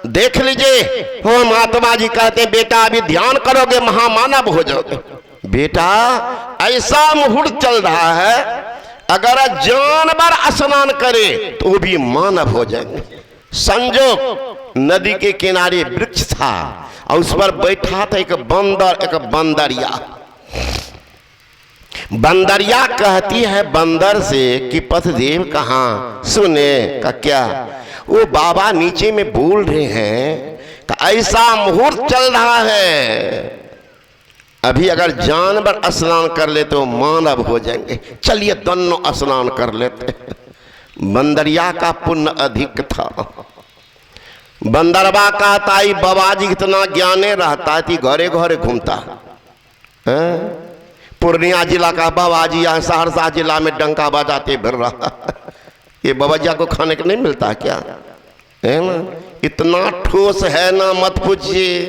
देख लीजिए, हो महात्मा जी कहते हैं बेटा अभी ध्यान करोगे महामानव हो जाओगे। बेटा ऐसा मुहूर्त चल रहा है, अगर जानवर स्नान करे तो वो भी मानव हो जाएंगे। संजोग नदी के किनारे वृक्ष था और उस पर बैठा था एक बंदर, एक बंदरिया। बंदरिया कहती है बंदर से कि पथदेव कहाँ? सुने का क्या? वो बाबा नीचे में बोल रहे हैं कि ऐसा मुहूर्त चल रहा है, अभी अगर जानवर स्नान कर ले तो मानव हो जाएंगे। चलिए दोनों स्नान कर लेते। बंदरिया का पुण्य अधिक था। बंदरवा कहता है बाबा जी इतना ज्ञाने रहता है कि घरे घरे घूमता है। पूर्णिया जिला का बाबा जी यहाँ सहरसा जिला में डंका बजाते फिर रहा। ये बाबा जी को खाने को नहीं मिलता क्या? है ना, इतना ठोस है ना मत पूछिए।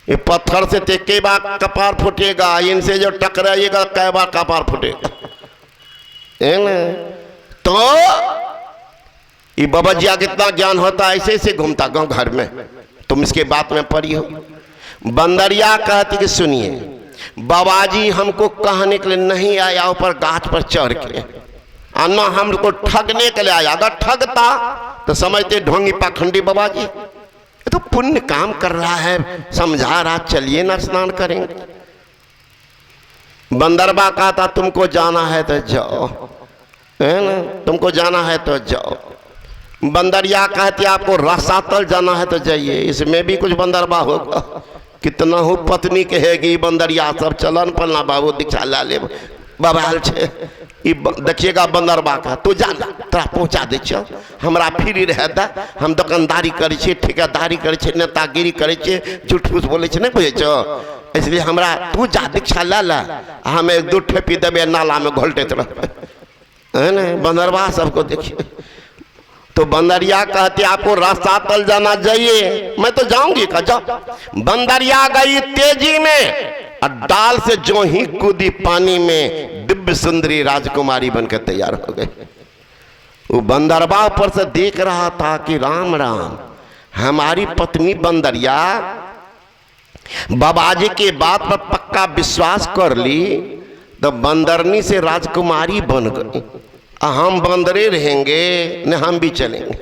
ये पत्थर से ते कई बार कपार फूटेगा, इनसे जो टकराइएगा कई बार कपार फूटेगा, है ना। तो ये बाबा जी कितना ज्ञान होता है, ऐसे ऐसे घूमता गांव घर में। तुम इसके बात में पढ़ी हो। बंदरिया कहती कि सुनिए बाबा जी हमको कहने के लिए नहीं आया ऊपर गाछ पर चढ़ के, ना हमको ठगने के लिए आया। अगर ठगता तो समझते ढोंगी पाखंडी बाबा जी, तो पुण्य काम कर रहा है, समझा रहा, चलिए ना स्नान करेंगे। बंदरबा कहता तुमको जाना है तो जाओ, है ना, तुमको जाना है तो जाओ। बंदरिया कहती आपको रसातल जाना है तो जाइए। इसमें भी कुछ बंदरबा होगा। कितना हो पत्नी कहेगी बंदरिया सब चलन पलना बाबू दीक्षा ला ले बाबा छे। देखिएगा बंदरबा का तो जाना तोरा पहुँचा दे छो, हमरा फ्री रहता, हम दुकानदारी करे छे, ठेकेदारी करे छे, नेतागिरी करे छे, झूठ फूस बोले छे, नहीं बुझे छो। इसलिए हमरा तू जा दीक्षा ला ला, हम एक दो ठेपी देवे नाला में घोलते रह, है ना। बंदरबा सबको देखिए। तो बंदरिया कहती आपको रास्ता तल जाना चाहिए। मैं तो जाऊंगी का जाओ। बंदरिया गई तेजी में और डाल से जो ही कूदी पानी में दिव्य सुंदरी राजकुमारी बनकर तैयार हो गई। वो बंदरबा पर से देख रहा था कि राम राम, हमारी पत्नी बंदरिया बाबाजी के बात पर पक्का विश्वास कर ली तो बंदरनी से राजकुमारी बन गई। हम बंदरे रहेंगे न हम भी चलेंगे।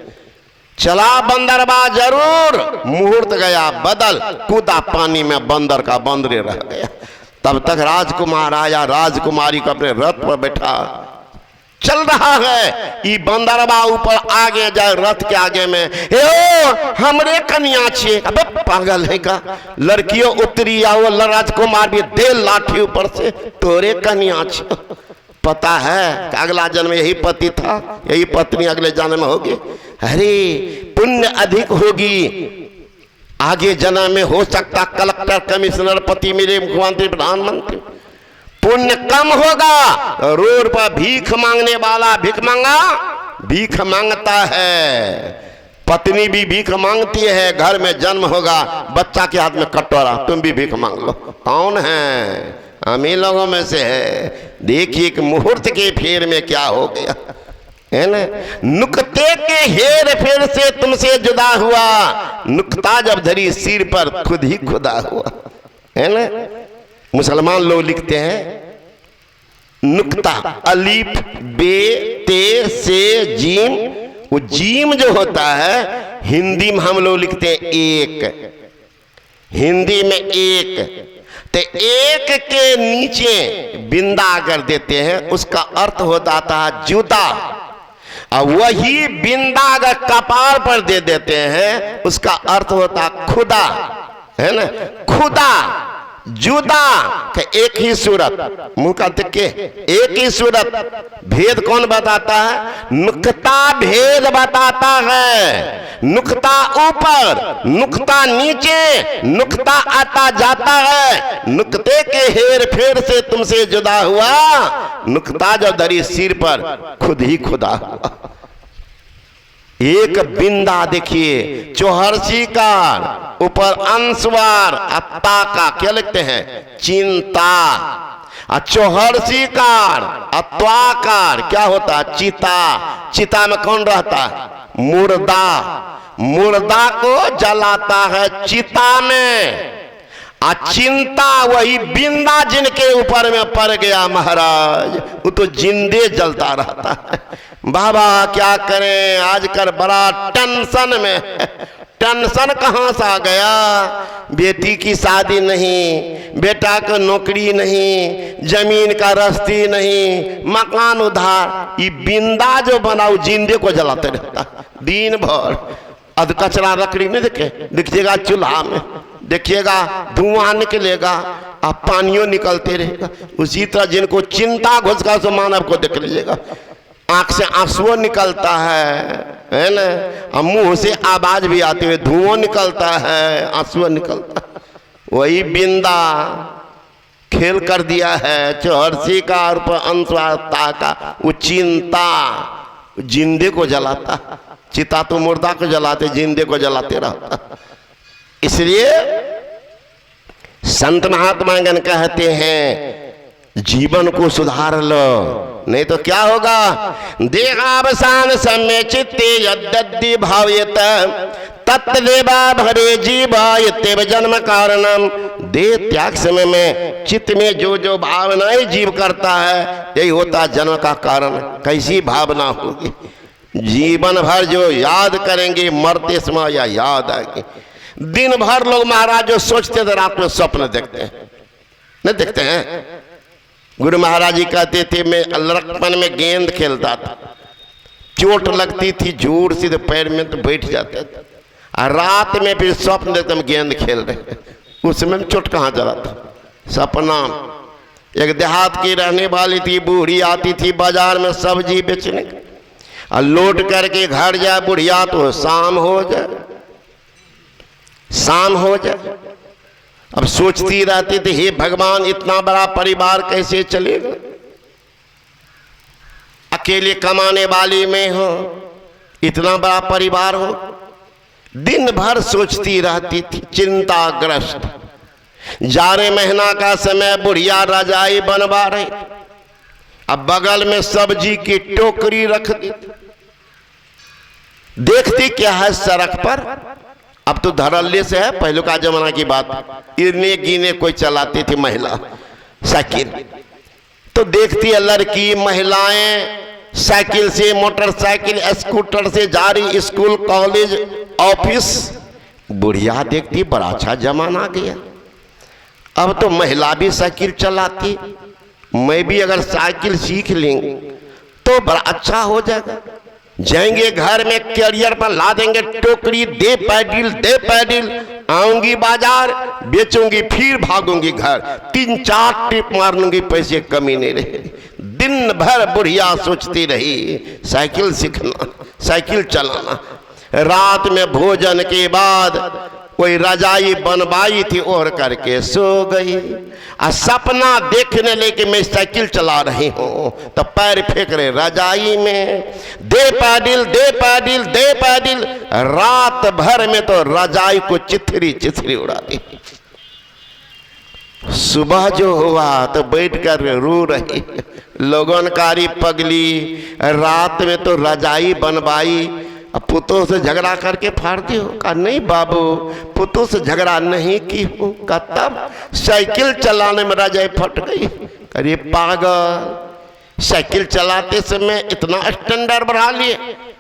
चला बंदरबा जरूर। मुहूर्त गया बदल, कूदा पानी में, बंदर का बंदरे रह गया। तब तक राजकुमार आया, राजकुमारी को अपने रथ पर बैठा चल रहा है। ये बंदरबा ऊपर आगे जाए रथ के आगे में, हे हमरे कन्या छे। अबे पागल है का, लड़कियों उतरी आओ, राजकुमार भी दे लाठी ऊपर से, तोरे कन्या छे। पता है कि अगला जन्म यही पति था, यही पत्नी अगले जन्म में होगी। अरे पुण्य अधिक होगी, आगे जन्म में हो सकता कलेक्टर, कमिश्नर, पति, मेरे मुख्यमंत्री, प्रधानमंत्री। पुण्य कम होगा, रोड पर भीख मांगने वाला भीख मांगता है, पत्नी भी भीख मांगती है, घर में जन्म होगा, बच्चा के हाथ में कटोरा, तुम भी भीख मांग लो। कौन है? हम ही लोगों में से है। देखिए कि मुहूर्त के फेर में क्या हो गया, है ना। नुक्ते के हेर फेर से तुमसे जुदा हुआ, नुक्ता जब धरी सिर पर खुद ही खुदा हुआ, है ना। मुसलमान लोग लिखते हैं नुक्ता, अलीफ बे ते से जीम। वो जीम जो होता है हिंदी में हम लोग लिखते हैं एक, हिंदी में एक, तो एक के नीचे बिंदा कर देते हैं, उसका अर्थ होता था जुदा। और वही बिंदा अगर कपार पर दे देते हैं उसका अर्थ होता खुदा, है ना। खुदा जुदा का एक ही सूरत, मुंह का देख के एक ही सूरत। भेद कौन बताता है? नुक्ता भेद बताता है। नुक्ता ऊपर, नुक्ता नीचे, नुक्ता आता जाता है। नुक्ते के हेर फेर से तुमसे जुदा हुआ, नुक्ता जब धरी सिर पर खुद ही खुदा हुआ। एक बिंदा देखिए, चौहर्षी का ऊपर अंशवार, अत्ता का क्या लिखते हैं? चिंता। चौहर्षीकार, अत्वाकार क्या होता है? चिता। चिता में कौन रहता है? मुर्दा। मुर्दा को जलाता है चिता में। चिंता वही बिंदा जिनके ऊपर में पड़ गया महाराज, वो तो जिंदे जलता रहता है। बाबा क्या करें, आजकल बड़ा टेंशन में। टेंशन कहाँ से आ गया? बेटी की शादी नहीं, बेटा को नौकरी नहीं, जमीन का रस्ती नहीं, मकान उधार। ये बिंदा जो बनाओ जिंदे को जलाते रहता दिन भर। अध कचरा लकड़ी में दिखिएगा, चूल्हा में देखिएगा धुआं निकलेगा, अब पानियों निकलते रहेगा। उसी तरह जिनको चिंता घुसका सो मानव को देख लीजिएगा, आंख से आंसू निकलता है ना, और मुंह से आवाज भी आती है, धुआं निकलता है, आंसू निकलता है। वही बिंदा खेल कर दिया है चौहर्षी का और अंशता का। वो चिंता जिंदे को जलाता, चिता तो मुर्दा को जलाते, जिंदे को जलाते रहता। इसलिए संत महात्मागण कहते हैं जीवन को सुधार लो, नहीं तो क्या होगा? देहावसान समय चित्ते यद्यद्धि भावयत तत्देवा भरे जीवायतेव जन्म कारणम। देह त्याग समय में चित्त में जो जो भावनाएं जीव करता है, यही होता जन्म का कारण। कैसी भावना होगी? जीवन भर जो याद करेंगे, मरते समय या याद आएगी। दिन भर लोग महाराज जो सोचते थे, रात में स्वप्न देखते हैं, नहीं देखते हैं? गुरु महाराज जी कहते थे मैं लड़कपन में गेंद खेलता था, चोट लगती थी जोर से तो पैर में तो बैठ जाते थे, और रात में फिर स्वप्न देखते हम गेंद खेल रहे। उस समय चोट कहाँ चला था? सपना। एक देहात की रहने वाली थी, बूढ़ी आती थी बाजार में सब्जी बेचने, और लौट करके घर जाए बुढ़िया तो शाम हो जाए, शाम हो जाए। अब सोचती रहती थी हे भगवान इतना बड़ा परिवार कैसे चलेगा? अकेले कमाने वाली में हो, इतना बड़ा परिवार हो। दिन भर सोचती रहती थी, चिंताग्रस्त। जाड़े महीना का समय बुढ़िया रजाई बनवा रही, अब बगल में सब्जी की टोकरी रख दी। देखती क्या है सड़क पर, अब तो धड़ल्ले से है, पहले का जमाना की बात, इरने गिने कोई चलाती थी महिला साइकिल, तो देखती है लड़की महिलाएं साइकिल से, मोटरसाइकिल स्कूटर से जा रही स्कूल कॉलेज ऑफिस। बुढ़िया देखती बड़ा अच्छा जमाना आ गया, अब तो महिला भी साइकिल चलाती, मैं भी अगर साइकिल सीख लेंगे तो बड़ा अच्छा हो जाएगा। जाएंगे घर में कैरियर पर ला देंगे टोकरी, दे पैडिल, आऊंगी बाजार बेचूंगी, फिर भागूंगी घर, 3-4 ट्रिप मार लूंगी, पैसे कमी नहीं रहे। दिन भर बुढ़िया सोचती रही साइकिल सीखना, साइकिल चलाना। रात में भोजन के बाद कोई रजाई बनवाई थी, ओढ़ करके सो गई। और सपना देखने लेके मैं साइकिल चला रही हूं, तो पैर फेंक रहे रजाई में, दे पैडिल। रात भर में तो रजाई को चिथरी उड़ा दी। सुबह जो हुआ तो बैठ कर रो रही, लोगन कारी पगली, रात में तो रजाई बनवाई, अब पुतों से झगड़ा करके फाड़ दी हो? कहा नहीं बाबू, पुतों से झगड़ा नहीं की हूँ। कहा तब साइकिल चलाने में रजाई फट गई। अरे पागल, साइकिल चलाते समय इतना स्टैंडर्ड बढ़ा लिए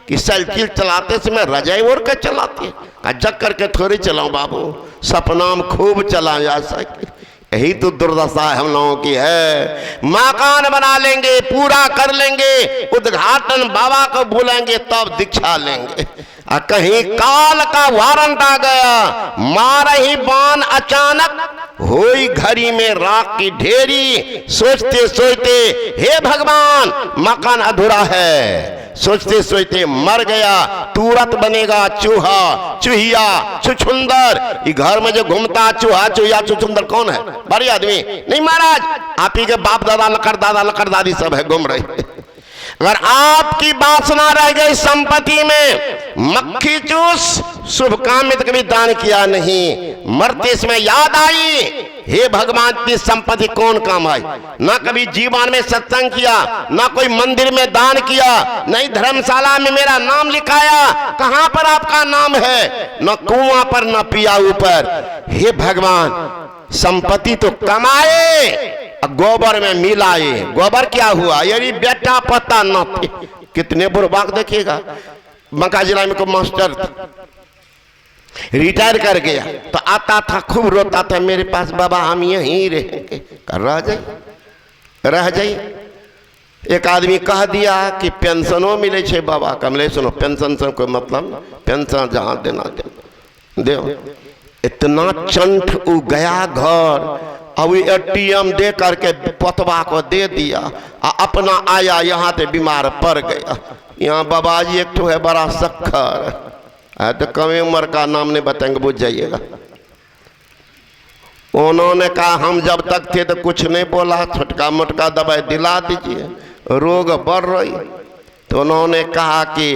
कि साइकिल चलाते समय रजाई ओढ़ कर चलाती है। कहा जग करके थोड़ी चलाऊं बाबू, सपना में खूब चला जा साइकिल। यही तो दुर्दशा हम लोगों की है। मकान बना लेंगे, पूरा कर लेंगे, उद्घाटन बाबा को बुलाएंगे तब दीक्षा लेंगे, और कहीं काल का वारंट आ गया, मार ही बाण अचानक होई घड़ी में राख की ढेरी। सोचते सोचते हे भगवान मकान अधूरा है, सोचते सोचते मर गया। तुरंत बनेगा चूहा, चूहिया, छुछुंदर। ये घर में जो घूमता चूहा, चूहिया, छुछुंदर कौन है? बड़े आदमी नहीं महाराज, आप ही के बाप दादा, लकड़ दादी सब है घूम रहे। अगर आपकी वासना रह गई संपत्ति में, मक्खी चूस शुभ काम में तो कभी दान किया नहीं, मरते समय याद आई हे भगवान की संपत्ति कौन काम आई? ना कभी जीवन में सत्संग किया, ना कोई मंदिर में दान किया, नहीं धर्मशाला में मेरा नाम लिखाया, कहां पर आपका नाम है? न कुआं पर न पिया ऊपर। हे भगवान संपत्ति तो कमाए, गोबर में मिलाए। गोबर क्या हुआ? यदि बेटा पता न थे। कितने बुरबाक देखिएगा। बांका जिला में को मास्टर रिटायर कर गया तो आता था, खूब रोता था, मेरे पास बाबा हम यहीं रहेंगे। रह जाइए। एक आदमी कह दिया कि पेंशनों मिले छे बाबा। कमले सुनो, पेंशन से कोई मतलब, पेंशन जहां देना दे। इतना चंठ उ गया घर, अब एटीएम दे करके पतवा को दे दिया, अपना आया यहाँ से बीमार पड़ गया। यहाँ बाबा जी एक तो है बड़ा सखर, तो कम उम्र का नाम नहीं बताएंगे, बुझ जाइएगा। उन्होंने कहा हम जब तक थे तो कुछ नहीं बोला, छोटका मोटका दवाई दिला दीजिए, रोग बढ़ रही। तो उन्होंने कहा कि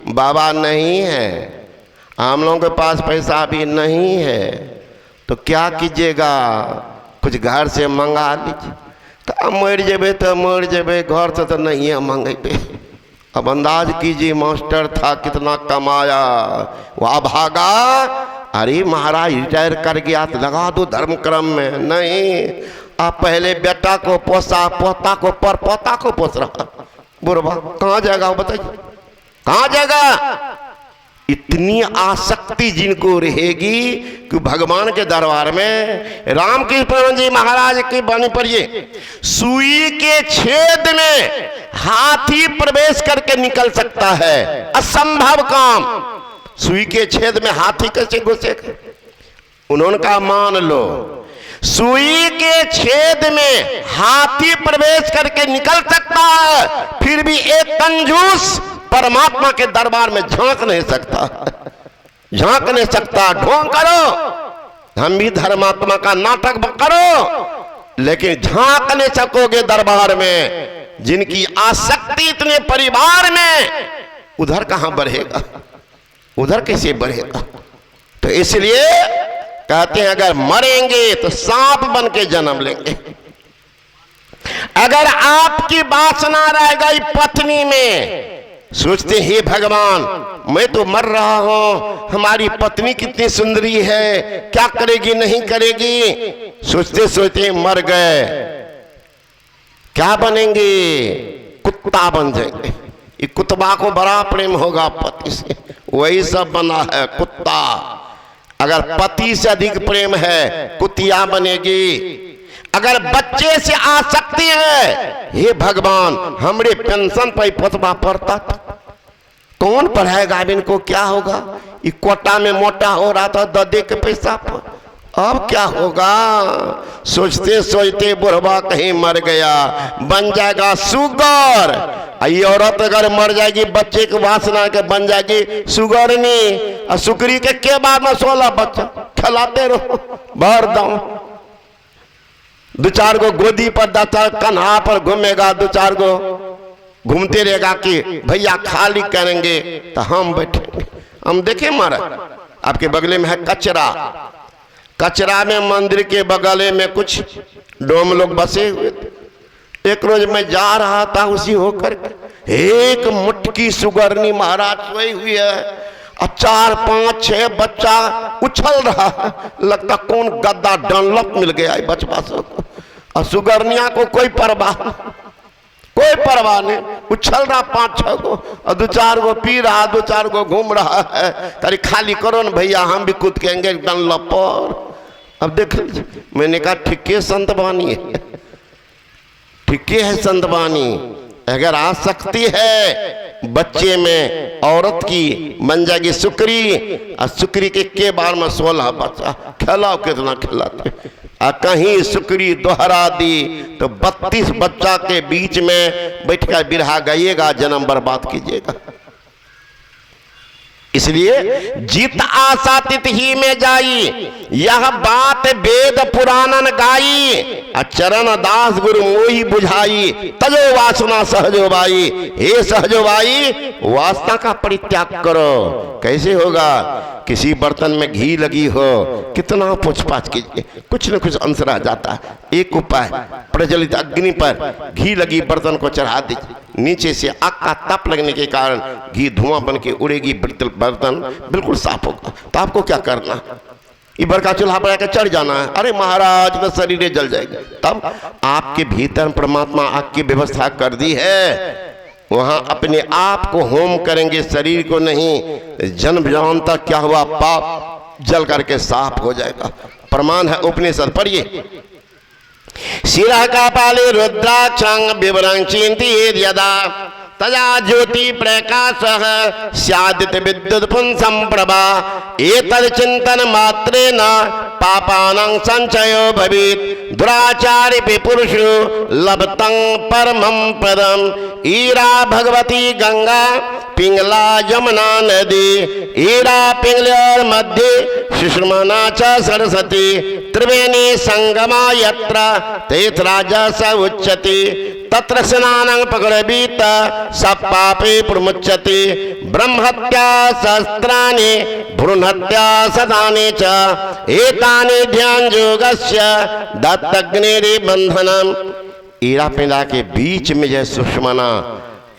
बाबा नहीं है, हम लोगों के पास पैसा भी नहीं है, तो क्या कीजिएगा, कुछ घर से मंगा लीजिए। तो मर जेबे तो मर जेबे, घर से तो नहीं है मंगेबे। अब अंदाज कीजिए मास्टर था कितना कमाया, वह भागा। अरे महाराज रिटायर कर गया तो लगा दो धर्म क्रम में। नहीं, आप पहले बेटा को पोसा, पोता को पर पोता को पोस रहा। बुरबा कहाँ जाएगा बताइए, कहाँ जाएगा? इतनी आसक्ति जिनको रहेगी कि भगवान के दरबार में। रामकृष्ण जी महाराज की बानी पढ़िए, सुई के छेद में हाथी प्रवेश करके निकल सकता है, असंभव काम। सुई के छेद में हाथी कैसे घुसेगा? उन्होंने कहा मान लो सुई के छेद में हाथी प्रवेश करके निकल सकता है, फिर भी एक कंजूस परमात्मा के दरबार में झांक नहीं सकता, झांक नहीं सकता। ढोंग करो, हम भी धर्मात्मा का नाटक करो, लेकिन झांक नहीं सकोगे दरबार में। जिनकी आसक्ति इतने परिवार में, उधर कहां बढ़ेगा, उधर कैसे बढ़ेगा? तो इसलिए कहते हैं अगर मरेंगे तो सांप बन के जन्म लेंगे। अगर आपकी वासना रह गई पत्नी में, सोचते हे भगवान मैं तो मर रहा हूं, हमारी पत्नी कितनी सुंदरी है, क्या करेगी नहीं करेगी, सोचते सोचते मर गए। क्या बनेंगे? कुत्ता बन जाएंगे। ये कुत्ता को बड़ा प्रेम होगा पति से, वही सब बना है कुत्ता। अगर पति से अधिक प्रेम है, कुतिया बनेगी। अगर बच्चे से आसक्ति है, हे भगवान हमरे पेंशन पर पतवा पड़ता था, कौन पढ़ाएगा इनको, क्या होगा? ये कोटा में मोटा हो रहा था ददे के पैसा पर, अब क्या होगा? सोचते सोचते बुढ़वा कहीं मर गया, बन जाएगा सुगर। ये औरत अगर मर जाएगी, बच्चे की वासना के बन जाएगी सुगरनी। और सुकरी के बाद में 16 बच्चा खिलाते रहो, भर दो। दो चार को गोदी पर, दो चार कन्हा पर घूमेगा, दो चार को घूमते रहेगा कि भैया खाली करेंगे तो हम बैठेंगे। हम देखे मारा आपके बगले में है कचरा, कचरा में मंदिर के बगले में कुछ डोम लोग बसे हुए थे। एक रोज मैं जा रहा था, उसी होकर एक मुट्ठी सुगरनी महाराज सोई हुई है, और 4 5 6 बच्चा उछल रहा है, लगता कौन गद्दा डनलप मिल गया है बचवा सबको। और सुगरनिया को कोई परवाह, कोई परवाह नहीं, उछल रहा 5 6 को, और 2 4 को पी रहा, 2 4 को घूम रहा है। तारी खाली करो ना भैया, हम भी कूद केंगे डनलप पर। अब देख लीजिए, मैंने कहा ठीके संत बानी है, ठीके है संत बानी। अगर आसक्ति है बच्चे में, औरत की बन जाएगी सुकरी, और सुकरी के बार में 16 बच्चा, खिलाओ कितना खिलाते। और कहीं सुकरी दोहरा दी तो 32 बच्चा के बीच में बैठ कर बिरहा गाइएगा, जन्म बर्बाद कीजिएगा। इसलिए जित आशा तित ही में जाई, यह बात वेद पुराणन गाई। चरण दास गुरु मोही बुझाई, तजो वासना Sahajo by. Hey Sahajo by, वासना का परित्याग करो। कैसे होगा? किसी बर्तन में घी लगी हो, कितना पूछपाछ कीजिए, कुछ न कुछ अंश रह जाता है। एक उपाय, प्रज्वलित अग्नि पर घी लगी बर्तन को चढ़ा दीजिए, नीचे से आग का तप लगने के कारण घी धुआं बन के उड़ेगी, बर्तन बिल्कुल साफ होगा। तो आपको क्या करना? इबर का चूल्हा पर आकर चढ़ जाना है। अरे महाराज तो शरीर जल जाएगी। तब आपके भीतर परमात्मा आग की व्यवस्था कर दी है, वहां अपने आप को होम करेंगे, शरीर को नहीं। जन्म जन्म तक क्या हुआ, पाप जल करके साफ हो जाएगा। प्रमाण है उपनिषद पढ़िए। शिरा का पाले रुद्राक्षं विवरं चिंतित यदा तजा ज्योति प्रकाशः स्यादित विद्युत पुंसं प्रभा। एतद् चिंतन मात्रेण पापानां संचयो भवेत्। दुराचारि पुरुषो लभतं परमं पदम्। ईरा भगवती गंगा पिंगला यमुना नदी। ईरा पिंगलोर मध्ये सुषुम्ना च सरस्वती। त्रिवेणी संगमा यत्र तीर्थराज स उच्यते। तत्र स्नानं पकड़बीत सब पापे प्रमुच्यते। ब्रह्महत्या सहस्राणि भ्रूणहत्या शतानि च। एतानि ध्यान योगस्य दत्तग्निरि बंधनम। ईरा पिंगला के बीच में जय सुषुम्ना,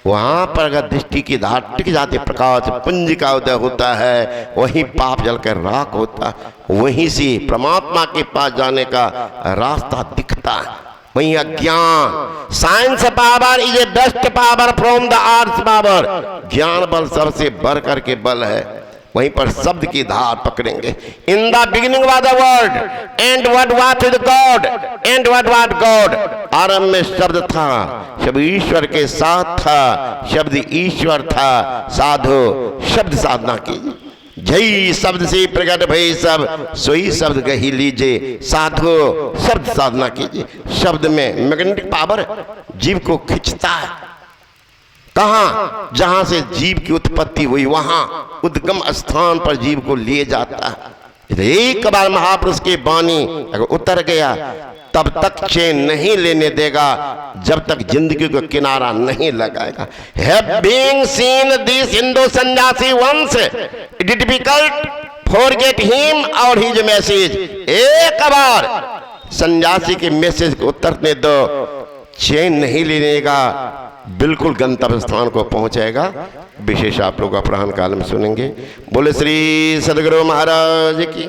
वहां पर अगर दृष्टि की धार टिक जाती, प्रकाश पुंज का उदय होता है, वहीं पाप जलकर राख होता है। वहीं से परमात्मा के पास जाने का रास्ता दिखता है। वहीं अज्ञान, science power is a best power from the arts power. ज्ञान बल सबसे बढ़ करके बल है। वहीं पर शब्द की धार पकड़ेंगे। In the beginning was the word and what was with God and what was God. आरंभ में शब्द था, शब्द ईश्वर के साथ था, शब्द ईश्वर था। साधो शब्द साधना कीजिए। जय शब्द से प्रकट भई सब, सोई शब्द कही लीजिए। साधो शब्द साधना कीजिए। शब्द में मैग्नेटिक पावर जीव को खींचता है। कहाँ? जहां से जीव की उत्पत्ति हुई, वहां उद्गम स्थान पर जीव को लिए जाता है। एक बार महापुरुष की वाणी अगर उतर गया, तब तक चैन नहीं लेने देगा, जब तक जिंदगी को किनारा नहीं लगाएगा। Having seen this Hindu सन्यासी once, it is difficult forget him और his message। एक बार सन्यासी के मैसेज को उतरने दो, चैन नहीं लेने का, बिल्कुल गंतव्य स्थान को पहुंचेगा। विशेष आप लोग अपराह्न काल में सुनेंगे। बोले श्री सदगुरु महाराज की।